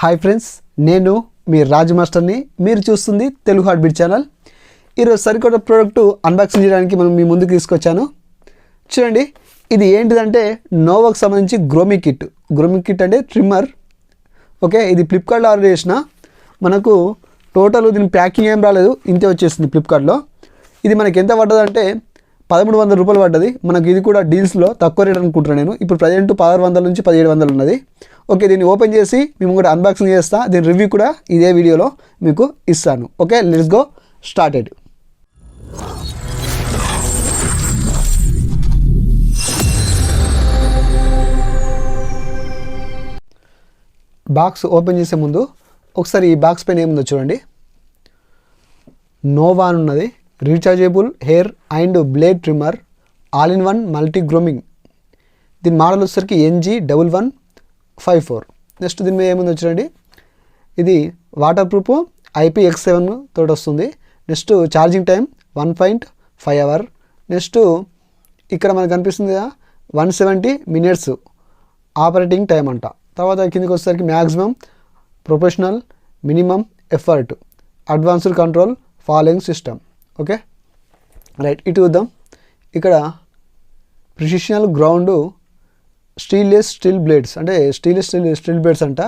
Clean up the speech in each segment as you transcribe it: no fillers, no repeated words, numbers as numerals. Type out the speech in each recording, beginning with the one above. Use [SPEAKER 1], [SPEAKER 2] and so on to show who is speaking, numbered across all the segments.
[SPEAKER 1] Hi friends, నేను మీ రాజు మాస్టర్ని. మీరు చూస్తుంది తెలుగు హార్ట్ బీట్ ఛానల్. ఈరోజు సరికొత్త ప్రోడక్ట్ అన్బాక్సింగ్ చేయడానికి మనం మీ ముందుకు తీసుకొచ్చాను. చూడండి, ఇది ఏంటిదంటే నోవాకి సంబంధించి గ్రూమింగ్ కిట్ అంటే ట్రిమ్మర్. ఓకే, ఇది ఫ్లిప్కార్ట్లో ఆర్డర్ చేసిన. మనకు టోటల్ దీని ప్యాకింగ్ ఏం రాలేదు, ఇంతే వచ్చేసింది ఫ్లిప్కార్ట్లో. ఇది మనకి ఎంత పడ్డదంటే 1300 రూపాయలు పడ్డది. మనకి ఇది కూడా డీల్స్లో తక్కువ రేట్ అనుకుంటున్నాను నేను. ఇప్పుడు ప్రజెంట్ 1600 నుంచి 1700 ఉన్నది. ఓకే, దీన్ని ఓపెన్ చేసి మేము కూడా అన్బాక్సింగ్ చేస్తా. దీని రివ్యూ కూడా ఇదే వీడియోలో మీకు ఇస్తాను. Okay, let's go started. Box open చేసే ముందు ఒకసారి ఈ బాక్స్ పైన ఏముందో చూడండి. నోవా అని ఉన్నది. Rechargeable hair and blade trimmer all in one multi grooming. దీని మోడల్ వచ్చేసరికి NG1154. నెక్స్ట్ దీని మీద ఏముందో చూడండి. ఇది వాటర్ ప్రూఫ్ IP67 తోటి వస్తుంది. Next charging time 1.5 hour. Next ఇక్కడ మనకు కనిపిస్తుంది కదా 170 మినిట్స్ ఆపరేటింగ్ టైం అంట. తర్వాత కిందకి వచ్చేసరికి maximum, professional, minimum effort, advanced control following system. Okay right, ఇటు చూద్దాం. ఇక్కడ ప్రిసిషనల్ గ్రౌండ్ స్టీల్లెస్ స్టీల్ బ్లేడ్స్ అంటే స్టీల్ బ్లేడ్స్ అంట.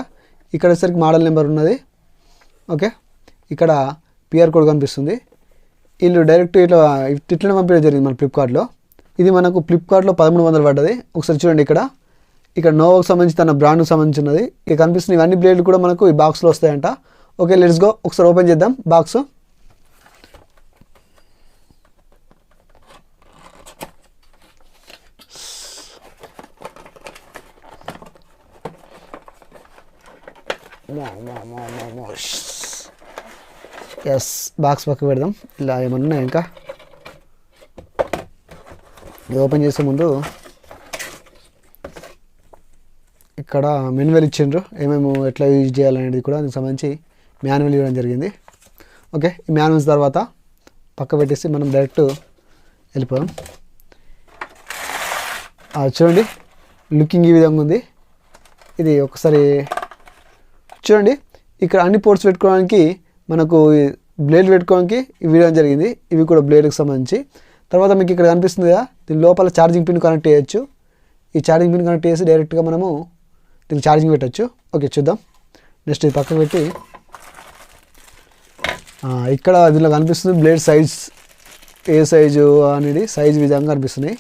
[SPEAKER 1] ఇక్కడ వచ్చేసరికి మోడల్ నెంబర్ ఉన్నది. ఓకే, ఇక్కడ PR కోడ్ కనిపిస్తుంది. వీళ్ళు డైరెక్ట్ ఇట్లనే పంపించడం జరిగింది మన ఫ్లిప్కార్ట్లో. ఇది మనకు ఫ్లిప్కార్ట్లో 1300 పడ్డది. ఒకసారి చూడండి, ఇక్కడ నోవాకు సంబంధించి తన బ్రాండ్కి సంబంధించినది. ఇక కనిపిస్తుంది. ఇవన్నీ బ్లేడ్లు కూడా మనకు ఈ బాక్స్లో వస్తాయంట. Okay, let's go. ఒకసారి ఓపెన్ చేద్దాం బాక్స్. ఎస్, బాక్స్ పక్కకు పెడదాం. ఇలా ఏమన్నా ఇంకా ఓపెన్ చేసే ముందు ఇక్కడ మాన్యువల్ ఇచ్చిండ్రు. ఏమేమి ఎట్లా యూజ్ చేయాలనేది కూడా దానికి సంబంధించి మాన్యువల్ ఇవ్వడం జరిగింది. ఓకే, ఈ మాన్యువల్స్ తర్వాత పక్క పెట్టేసి మనం డైరెక్ట్ వెళ్ళిపోదాం. చూడండి, లుకింగ్ ఈ విధంగా ఉంది. ఇది ఒకసారి చూడండి. ఇక్కడ అన్ని పోర్ట్స్ పెట్టుకోవడానికి, మనకు బ్లేడ్ పెట్టుకోవడానికి ఇవి ఇవ్వడం జరిగింది. ఇవి కూడా బ్లేడ్కి సంబంధించి. తర్వాత మీకు ఇక్కడ కనిపిస్తుంది కదా, దీని లోపల ఛార్జింగ్ పిన్ కనెక్ట్ చేయొచ్చు. ఈ ఛార్జింగ్ పిన్ కనెక్ట్ చేసి డైరెక్ట్గా మనము దీనికి ఛార్జింగ్ పెట్టచ్చు. ఓకే, చూద్దాం. నెక్స్ట్ ఇది పక్కకు పెట్టి ఇక్కడ దీనిలో కనిపిస్తుంది బ్లేడ్ సైజ్, ఏ సైజు అనేది సైజ్ విధంగా కనిపిస్తున్నాయి.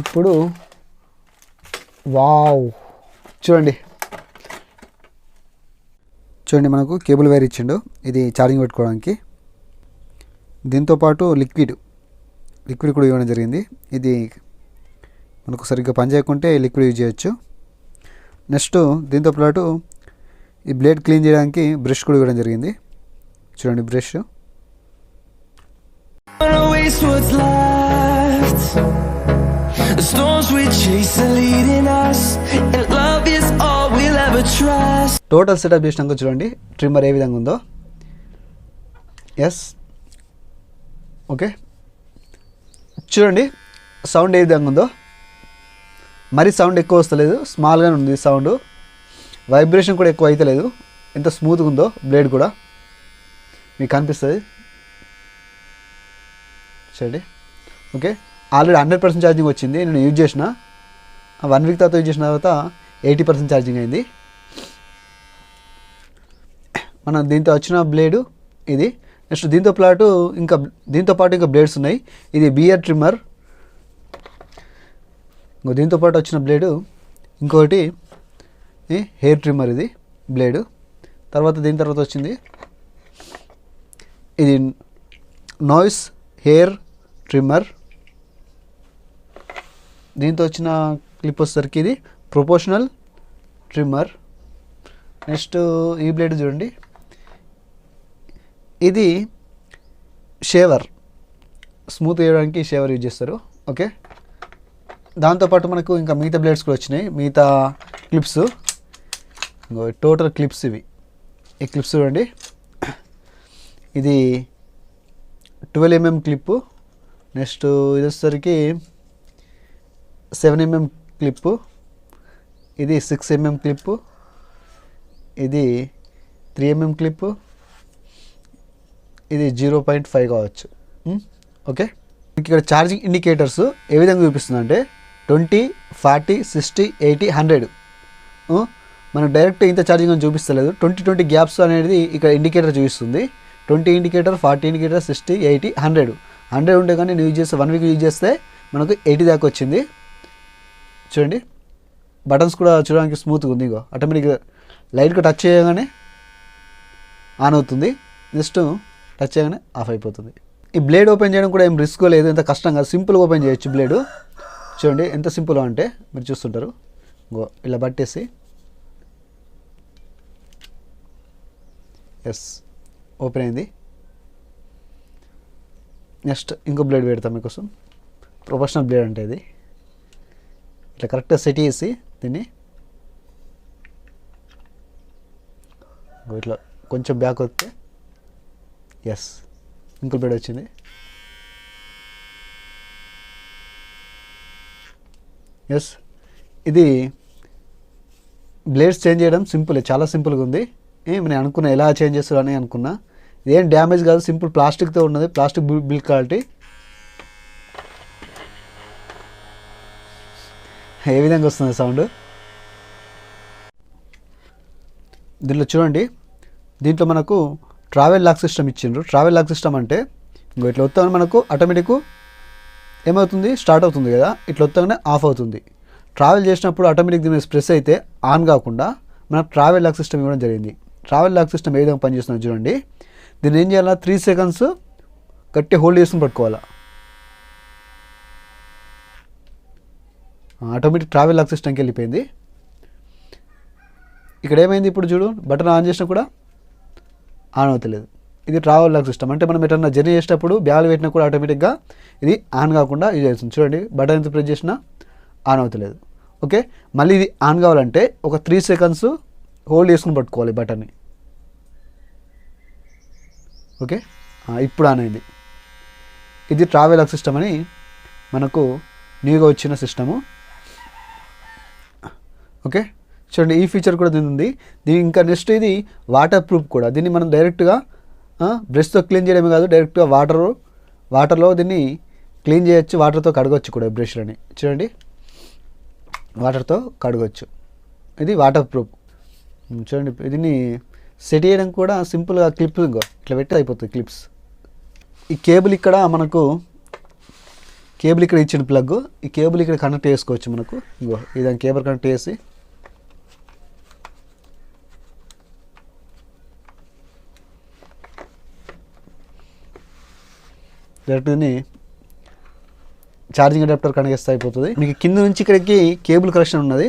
[SPEAKER 1] ఇప్పుడు వావ్, చూడండి మనకు కేబుల్ వైర్ ఇచ్చిండు. ఇది ఛార్జింగ్ పెట్టుకోవడానికి. దీంతోపాటు లిక్విడ్ కూడా ఇవ్వడం జరిగింది. ఇది మనకు సరిగ్గా పని చేయకుంటే లిక్విడ్ యూజ్ చేయొచ్చు. నెక్స్ట్ దీంతో పాటు ఈ బ్లేడ్ క్లీన్ చేయడానికి బ్రష్ కూడా ఇవ్వడం జరిగింది. చూడండి, బ్రష్. టోటల్ సెటప్ చేసినాక చూడండి ట్రిమ్మర్ ఏ విధంగా ఉందో. ఎస్, ఓకే, చూడండి సౌండ్ ఏ విధంగా ఉందో. మరి సౌండ్ ఎక్కువ వస్తలేదు, స్మాల్గానే ఉంది సౌండ్. వైబ్రేషన్ కూడా ఎక్కువ అవుతలేదు. ఎంత స్మూత్గా ఉందో బ్లేడ్ కూడా మీకు కనిపిస్తుంది. చూడండి. ఓకే, ఆల్రెడీ 100% ఛార్జింగ్ వచ్చింది. నేను యూజ్ చేసిన 1 వీక్ తర్వాత యూజ్ చేసిన తర్వాత 80% ఛార్జింగ్ అయింది. మనం దీంతో వచ్చిన బ్లేడు ఇది. నెక్స్ట్ దీంతో పాటు ఇంకా బ్లేడ్స్ ఉన్నాయి. ఇది బియర్ ట్రిమ్మర్. దీంతో పాటు వచ్చిన బ్లేడు ఇంకొకటి హెయిర్ ట్రిమ్మర్. ఇది బ్లేడు. దీని తర్వాత వచ్చింది ఇది నాయిస్ హెయిర్ ట్రిమ్మర్. దీంతో వచ్చిన క్లిప్ వచ్చేసరికి ఇది ప్రొపోర్షనల్ ట్రిమ్మర్. నెక్స్ట్ ఈ బ్లేడ్ చూడండి, ఇది షేవర్, స్మూత్ చేయడానికి షేవర్ యూజ్ చేస్తారు. ఓకే, దాంతోపాటు మనకు ఇంకా మిగతా బ్లేడ్స్ కూడా వచ్చినాయి, మిగతా క్లిప్స్. టోటల్ క్లిప్స్ ఇవి. ఈ క్లిప్స్ చూడండి, ఇది 12 mm క్లిప్పు. నెక్స్ట్ ఇది వచ్చేసరికి 7 mm క్లిప్పు. ఇది 6 mm క్లిప్పు. ఇది 3mm క్లిప్, ఇది 0.5 కావచ్చు. ఓకే, ఇక్కడ ఛార్జింగ్ ఇండికేటర్స్ ఏ విధంగా చూపిస్తుంది అంటే 20, 40, 60, 80, 100. మనకు డైరెక్ట్ ఇంత ఛార్జింగ్ అని చూపిస్తలేదు. 20 గ్యాప్స్ అనేది ఇక్కడ ఇండికేటర్ చూపిస్తుంది. 20 ఇండికేటర్, 40 ఇండికేటర్, 60, 80, 100 ఉంటే కానీ నేను యూజ్ చేస్తే 1 వీక్ యూజ్ చేస్తే మనకు 80 దాకా వచ్చింది. చూడండి, బటన్స్ కూడా చూడడానికి స్మూత్గా ఉంది. ఇగో ఆటోమేటిక్గా లైట్గా టచ్ చేయగానే ఆన్ అవుతుంది, నెక్స్ట్ టచ్ చేయగానే ఆఫ్ అయిపోతుంది. ఈ బ్లేడ్ ఓపెన్ చేయడం కూడా ఏం రిస్క్ లేదు, ఎంత కష్టం కాదు, సింపుల్గా ఓపెన్ చేయొచ్చు బ్లేడు. చూడండి ఎంత సింపుల్గా అంటే మీరు చూస్తుంటారు. గో ఇలా పట్టేసి ఎస్ ఓపెన్ అయింది. నెక్స్ట్ ఇంకో బ్లేడ్ పెడతాం మీకోసం. ప్రొఫెషనల్ బ్లేడ్ అంటే ఇది. ఇట్లా కరెక్ట్గా సెట్ చేసి దీన్ని ఇట్లా కొంచెం బ్యాక్ వస్తే ఎస్ ఇంకో బ్లేడ్ వచ్చింది. ఎస్, ఇది బ్లేడ్స్ చేంజ్ చేయడం సింపుల్, చాలా సింపుల్గా ఉంది. నేను అనుకున్నా ఎలా చేంజ్ చేస్తారు అని అనుకున్నా. ఇదేం డ్యామేజ్ కాదు, సింపుల్ ప్లాస్టిక్తో ఉన్నది, ప్లాస్టిక్ బిల్డ్ క్వాలిటీ. ఏ విధంగా వస్తుంది సౌండ్ దీంట్లో చూడండి. దీంట్లో మనకు ట్రావెల్ లాక్ సిస్టమ్ ఇచ్చిండ్రు. ట్రావెల్ లాక్ సిస్టమ్ అంటే ఇంకో ఇట్లా వస్తామని మనకు ఆటోమేటిక్ ఏమవుతుంది, స్టార్ట్ అవుతుంది కదా, ఇట్లా వస్తాగానే ఆఫ్ అవుతుంది. ట్రావెల్ చేసినప్పుడు ఆటోమేటిక్ దీని మీద ప్రెస్ అయితే ఆన్ కాకుండా మనకు ట్రావెల్ లాక్ సిస్టమ్ ఇవ్వడం జరిగింది. ట్రావెల్ లాక్ సిస్టమ్ ఏ విధంగా పనిచేస్తుందో చూడండి. దీన్ని ఏం చేయాలా, 3 సెకండ్స్ గట్టి హోల్డ్ చేసుకుని పట్టుకోవాలా. ఆటోమేటిక్ ట్రావెల్ లాక్ సిస్టమ్కి వెళ్ళిపోయింది. ఇక్కడ ఏమైంది ఇప్పుడు చూడు, బటన్ ఆన్ చేసినా కూడా ఆన్ అవుతలేదు. ఇది ట్రావెల్ లాక్ సిస్టమ్ అంటే మనం ఎటన్నా జర్నీ చేసేటప్పుడు బ్యాగులు పెట్టినా కూడా ఆటోమేటిక్గా ఇది ఆన్ కాకుండా యూజ్ అవుతుంది. చూడండి, బటన్ ఎంత ప్రెస్ చేసినా ఆన్ అవుతలేదు. ఓకే, మళ్ళీ ఇది ఆన్ కావాలంటే ఒక 3 సెకండ్స్ హోల్డ్ చేసుకుని పట్టుకోవాలి బటన్ని. ఓకే, ఇప్పుడు ఆన్ అయింది. ఇది ట్రావెల్ లాక్ సిస్టమ్ అని మనకు న్యూగా వచ్చిన సిస్టము. ఓకే, చూడండి ఈ ఫీచర్ కూడా దీని ఉంది. దీని ఇంకా నెక్స్ట్ ఇది వాటర్ ప్రూఫ్ కూడా. దీన్ని మనం డైరెక్ట్గా బ్రష్తో క్లీన్ చేయడమే కాదు, డైరెక్ట్గా వాటర్లో దీన్ని క్లీన్ చేయొచ్చు, వాటర్తో కడగొచ్చు కూడా బ్రష్లని. చూడండి, వాటర్తో కడగొచ్చు. ఇది వాటర్ ప్రూఫ్. చూడండి, దీన్ని సెట్ చేయడం కూడా సింపుల్గా క్లిప్స్ ఇంకో ఇట్లా పెట్టి అయిపోతుంది క్లిప్స్. ఈ కేబుల్ ఇక్కడ మనకు ఇచ్చిన ప్లగ్, ఈ కేబుల్ ఇక్కడ కనెక్ట్ చేసుకోవచ్చు మనకు. ఇంకో ఇదాన్ని కేబుల్ కనెక్ట్ చేసి డైరెక్ట్ని ఛార్జింగ్ అడాప్టర్ కనెక్ట్ చేస్తే అయిపోతుంది. మీకు కింద నుంచి ఇక్కడికి కేబుల్ కనెక్షన్ ఉన్నది,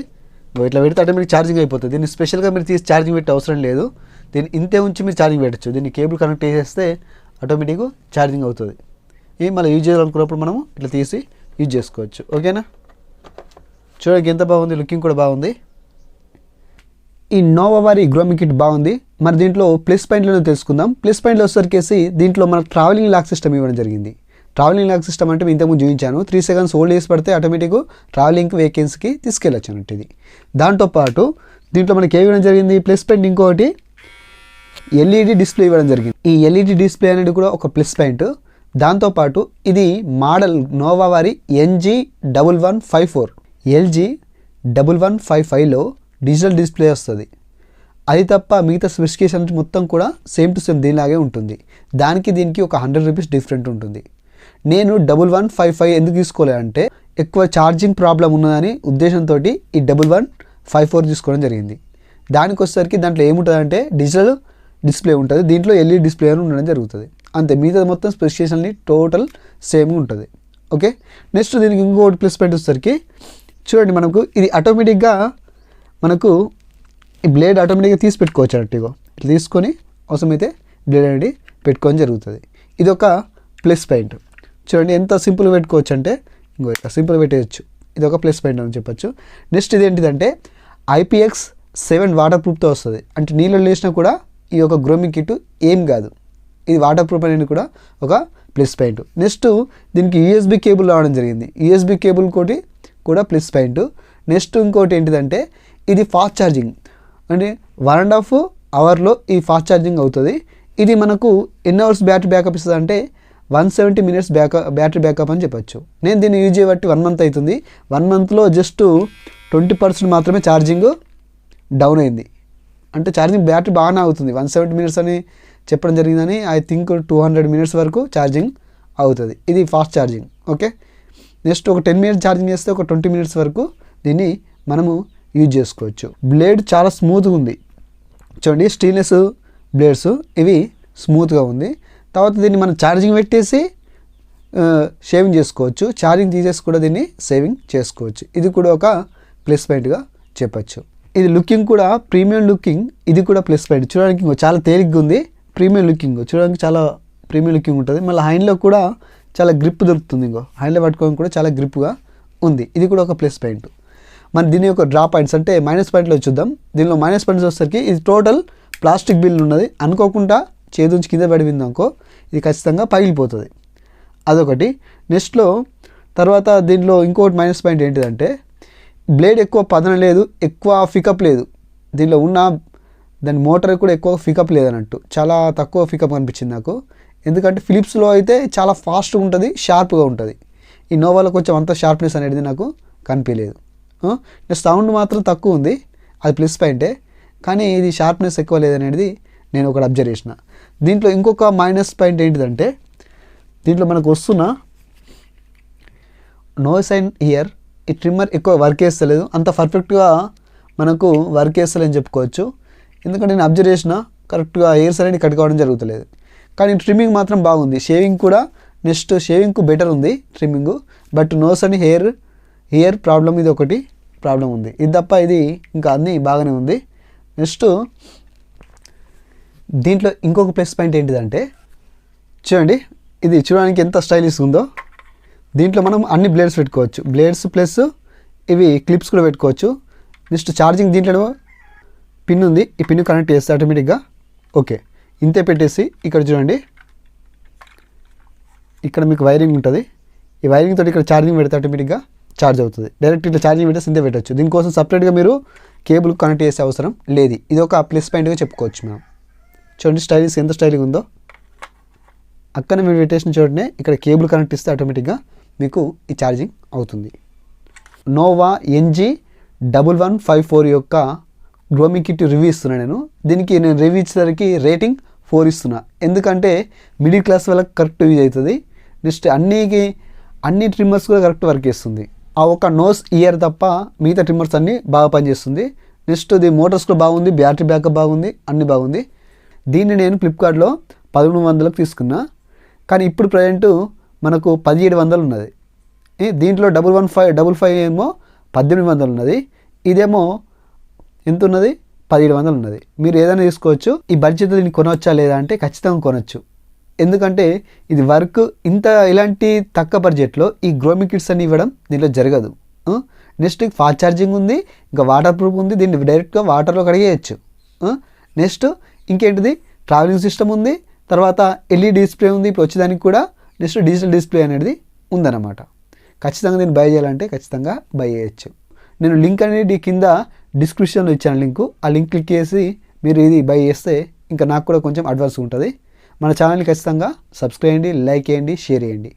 [SPEAKER 1] ఇట్లా పెడితే అంటే మీకు ఛార్జింగ్ అయిపోతుంది. దీన్ని స్పెషల్గా మీరు తీసి ఛార్జింగ్ పెట్టే అవసరం లేదు. దీన్ని ఇంతే ఉంచి మీరు ఛార్జింగ్ పెట్టచ్చు. దీన్ని కేబుల్ కనెక్ట్ చేసేస్తే ఆటోమేటిక్గా ఛార్జింగ్ అవుతుంది. ఇది మళ్ళీ యూజ్ చేయాలనుకున్నప్పుడు మనము ఇట్లా తీసి యూజ్ చేసుకోవచ్చు. ఓకేనా, చూడడానికి ఎంత బాగుంది, లుకింగ్ కూడా బాగుంది. ఈ నోవా వారి గ్రూమింగ్ కిట్ బాగుంది. మరి దీంట్లో ప్లస్ పాయింట్లను తెలుసుకుందాం. ప్లస్ పాయింట్లో వచ్చేసరికి దీంట్లో మనకు ట్రావెలింగ్ లాక్ సిస్టమ్ ఇవ్వడం జరిగింది. ట్రావెలింగ్ లాక్ సిస్టమ్ అంటే ఇంతకుముందు చూపించాను. 3 సెకండ్స్ హోల్డ్ చేసి పడితే ఆటోమేటిక్ ట్రావెలింగ్ వేకెన్సీకి తీసుకెళ్ళచ్చు అన్నట్టు. ఇది దాంతోపాటు దీంట్లో మనకి ఏ ఇవ్వడం జరిగింది ప్లస్ పాయింట్, ఇంకొకటి ఎల్ఈడి డిస్ప్లే ఇవ్వడం జరిగింది. ఈ ఎల్ఈడి డిస్ప్లే అనేది కూడా ఒక ప్లస్ పాయింట్. దాంతోపాటు ఇది మోడల్ నోవా వారి LG1155లో డిజిటల్ డిస్ప్లే వస్తుంది. అది తప్ప మిగతా స్పెసిఫికేషన్ మొత్తం కూడా సేమ్ టు సేమ్ దీనిలాగే ఉంటుంది. దీనికి ఒక 100 రూపీస్ డిఫరెంట్ ఉంటుంది. నేను 1155 ఎందుకు తీసుకోలేదంటే ఎక్కువ ఛార్జింగ్ ప్రాబ్లం ఉన్నదని ఉద్దేశంతో ఈ 1154 తీసుకోవడం జరిగింది. దానికి వచ్చేసరికి దాంట్లో ఏముంటుందంటే డిజిటల్ డిస్ప్లే ఉంటుంది, దీంట్లో ఎల్ఈడి డిస్ప్లే అని ఉండడం జరుగుతుంది. అంతే, మిగతా మొత్తం స్పెసిఫికేషన్ని టోటల్ సేమ్ ఉంటుంది. ఓకే, నెక్స్ట్ దీనికి ఇంకోటి ప్లస్ పాయింట్ వచ్చేసరికి చూడండి, మనకు ఇది ఆటోమేటిక్గా మనకు ఈ బ్లేడ్ ఆటోమేటిక్గా తీసి పెట్టుకోవచ్చు అన్నట్టు. ఇట్లా తీసుకొని అవసరమైతే బ్లేడ్ అనేది పెట్టుకోవడం జరుగుతుంది. ఇది ఒక ప్లస్ పాయింట్. చూడండి ఎంత సింపుల్గా పెట్టుకోవచ్చు అంటే ఇంకో ఇట్లా సింపుల్గా పెట్టేయచ్చు. ఇది ఒక ప్లస్ పాయింట్ అని చెప్పచ్చు. నెక్స్ట్ ఇది ఏంటిదంటే IPX7 వాటర్ ప్రూఫ్తో వస్తుంది. అంటే నీళ్ళు వేసినా కూడా ఈ యొక్క గ్రూమింగ్ కిట్ ఏం కాదు. ఇది వాటర్ ప్రూఫ్ అనేది కూడా ఒక ప్లస్ పాయింట్. నెక్స్ట్ దీనికి USB కేబుల్ రావడం జరిగింది. USB కేబుల్ కూడా ప్లస్ పాయింట్. నెక్స్ట్ ఇంకోటి ఏంటిదంటే ఇది ఫాస్ట్ ఛార్జింగ్. అంటే 1.5 అవర్లో ఈ ఫాస్ట్ ఛార్జింగ్ అవుతుంది. ఇది మనకు ఎన్ని అవర్స్ బ్యాటరీ బ్యాకప్ ఇస్తుంది అంటే 170 minutes బ్యాటరీ బ్యాకప్ అని చెప్పొచ్చు. నేను దీన్ని యూజ్ చేయబట్టి 1 month అవుతుంది. 1 monthలో జస్ట్ 20% మాత్రమే ఛార్జింగ్ డౌన్ అయింది. అంటే ఛార్జింగ్ బ్యాటరీ బాగానే అవుతుంది. 170 minutes అని చెప్పడం జరిగిందని ఐ థింక్ 200 minutes వరకు ఛార్జింగ్ అవుతుంది. ఇది ఫాస్ట్ ఛార్జింగ్. ఓకే, నెక్స్ట్ ఒక 10 minutes ఛార్జింగ్ చేస్తే ఒక 20 minutes వరకు దీన్ని మనము యూజ్ చేసుకోవచ్చు. బ్లేడ్ చాలా స్మూత్గా ఉంది చూడండి, స్టీల్నెస్ బ్లేడ్స్ ఇవి స్మూత్గా ఉంది. తర్వాత దీన్ని మనం ఛార్జింగ్ పెట్టేసి షేవింగ్ చేసుకోవచ్చు, ఛార్జింగ్ తీసేసి కూడా దీన్ని సేవింగ్ చేసుకోవచ్చు. ఇది కూడా ఒక ప్లస్ పాయింట్గా చెప్పచ్చు. ఇది లుకింగ్ కూడా ప్రీమియం లుకింగ్, ఇది కూడా ప్లస్ పాయింట్. చూడడానికి చాలా తేలిగ్గా ఉంది, ప్రీమియం లుకింగ్ చూడడానికి చాలా ప్రీమియం లుకింగ్ ఉంటుంది. మళ్ళీ హ్యాండ్లో కూడా చాలా గ్రిప్ దొరుకుతుంది. ఇంకో హ్యాండ్లో పట్టుకోవడానికి కూడా చాలా గ్రిప్గా ఉంది. ఇది కూడా ఒక ప్లస్ పాయింట్. మరి దీని యొక్క డ్రా పాయింట్స్ అంటే మైనస్ పాయింట్లో చూద్దాం. దీనిలో మైనస్ పాయింట్స్ వచ్చేసరికి ఇది టోటల్ ప్లాస్టిక్ బిల్ ఉన్నది. అనుకోకుండా చేతుంచి కింద పడిపోయింది అనుకో, ఇది ఖచ్చితంగా పగిలిపోతుంది. అదొకటి. నెక్స్ట్లో తర్వాత దీనిలో ఇంకోటి మైనస్ పాయింట్ ఏంటిదంటే బ్లేడ్ ఎక్కువ పదన లేదు, ఎక్కువ పికప్ లేదు. దీనిలో ఉన్న దాని మోటార్ కూడా ఎక్కువ పికప్ లేదన్నట్టు, చాలా తక్కువ పికప్ అనిపించింది నాకు. ఎందుకంటే ఫిలిప్స్లో అయితే చాలా ఫాస్ట్గా ఉంటుంది, షార్ప్గా ఉంటుంది. ఈ నోవాలో కొంచెం అంత షార్ప్నెస్ అనేది నాకు కనిపించలేదు. సౌండ్ మాత్రం తక్కువ ఉంది, అది ప్లస్ పాయింటే. కానీ ఇది షార్ప్నెస్ ఎక్కువ లేదనేది నేను ఒకటి అబ్జర్వ్ చేసిన. దీంట్లో ఇంకొక మైనస్ పాయింట్ ఏంటిదంటే దీంట్లో మనకు వస్తున్న నోస్ అండ్ ఇయర్ ఈ ట్రిమ్మర్ ఎక్కువ వర్క్ చేస్తలేదు, అంత పర్ఫెక్ట్గా మనకు వర్క్ చేస్తలేదని చెప్పుకోవచ్చు. ఎందుకంటే నేను అబ్జర్వ్ చేసిన కరెక్ట్గా హెయిర్స్ అనేది కట్ కావడం జరుగుతలేదు. కానీ ట్రిమ్మింగ్ మాత్రం బాగుంది, షేవింగ్ కూడా నెక్స్ట్ షేవింగ్కు బెటర్ ఉంది trimming. But nose and ear problem ఇది ఒకటి ప్రాబ్లం ఉంది. ఇది తప్ప ఇది ఇంకా అన్నీ బాగానే ఉంది. నెక్స్ట్ దీంట్లో ఇంకొక ప్లస్ పాయింట్ ఏంటిదంటే చూడండి, ఇది చూడడానికి ఎంత స్టైలిష్ ఉందో. దీంట్లో మనం అన్ని బ్లేడ్స్ పెట్టుకోవచ్చు, బ్లేడ్స్ ప్లస్ ఇవి క్లిప్స్ కూడా పెట్టుకోవచ్చు. నెక్స్ట్ ఛార్జింగ్ దీంట్లో పిన్ ఉంది, ఈ పిన్ కనెక్ట్ చేస్తే ఆటోమేటిక్గా ఓకే. ఇంతే పెట్టేసి ఇక్కడ చూడండి, ఇక్కడ మీకు వైరింగ్ ఉంటుంది. ఈ వైరింగ్ తోటి ఇక్కడ ఛార్జింగ్ పెడితే ఆటోమేటిక్గా ఛార్జ్ అవుతుంది. డైరెక్ట్ ఇట్లా ఛార్జింగ్ పెట్టేసి ఇంతే పెట్టచ్చు. దీనికోసం సపరేట్గా మీరు కేబుల్ కనెక్ట్ చేసే అవసరం లేదు. ఇది ఒక ప్లస్ పాయింట్గా చెప్పుకోవచ్చు మనం. చూడండి స్టైలిష్ ఎంత స్టైలింగ్ ఉందో. అక్కడ మీరు పెట్టేసిన చూడనే ఇక్కడ కేబుల్ కనెక్ట్ ఇస్తే ఆటోమేటిక్గా మీకు ఈ ఛార్జింగ్ అవుతుంది. నోవా NG1154 యొక్క గ్రోమింగ్ కిట్ రివ్యూ ఇస్తున్నాను నేను. దీనికి నేను రివ్యూ ఇచ్చేసరికి రేటింగ్ 4 ఇస్తున్నా. ఎందుకంటే మిడిల్ క్లాస్ వాళ్ళకి కరెక్ట్ యూజ్ అవుతుంది. నెక్స్ట్ అన్ని ట్రిమ్మర్స్ కూడా కరెక్ట్ వర్క్ చేస్తుంది. ఆ ఒక నోస్ ఇయర్ తప్ప మిగతా ట్రిమ్మర్స్ అన్నీ బాగా పనిచేస్తుంది. నెక్స్ట్ ఇది మోటార్స్ కూడా బాగుంది, బ్యాటరీ బ్యాకప్ బాగుంది, అన్నీ బాగుంది. దీన్ని నేను ఫ్లిప్కార్ట్లో 1100కు తీసుకున్నా. కానీ ఇప్పుడు ప్రజెంటు మనకు 1700 ఉన్నది. దీంట్లో 1155 ఏమో 1800 ఉన్నది. ఇదేమో ఎంత ఉన్నది 1700 ఉన్నది. మీరు ఏదైనా తీసుకోవచ్చు. ఈ బడ్జెట్ దీన్ని కొనవచ్చా లేదా అంటే ఖచ్చితంగా కొనవచ్చు. ఎందుకంటే ఇది వర్క్ ఇలాంటి తక్కువ బడ్జెట్లో ఈ గ్రోమింగ్ కిట్స్ అని ఇవ్వడం దీంట్లో జరగదు. నెక్స్ట్ ఫాస్ట్ ఛార్జింగ్ ఉంది, ఇంకా వాటర్ ప్రూఫ్ ఉంది, దీన్ని డైరెక్ట్గా వాటర్లో కడిగేయచ్చు. నెక్స్ట్ ఇంకేంటిది ట్రావెలింగ్ సిస్టమ్ ఉంది, తర్వాత LED డిస్ప్లే ఉంది ఇప్పుడు వచ్చేదానికి కూడా. నెక్స్ట్ డిజిటల్ డిస్ప్లే అనేది ఉందన్నమాట. ఖచ్చితంగా దీన్ని బై చేయాలంటే ఖచ్చితంగా బై చేయొచ్చు. నేను లింక్ అనేది కింద డిస్క్రిప్షన్లో ఇచ్చాను లింకు. ఆ లింక్ క్లిక్ చేసి మీరు ఇది బై చేస్తే ఇంకా నాకు కూడా కొంచెం అడ్వాన్స్ ఉంటుంది. మన ఛానల్ని ఖచ్చితంగా సబ్స్క్రైబ్ చేయండి, లైక్ చేయండి, షేర్ చేయండి.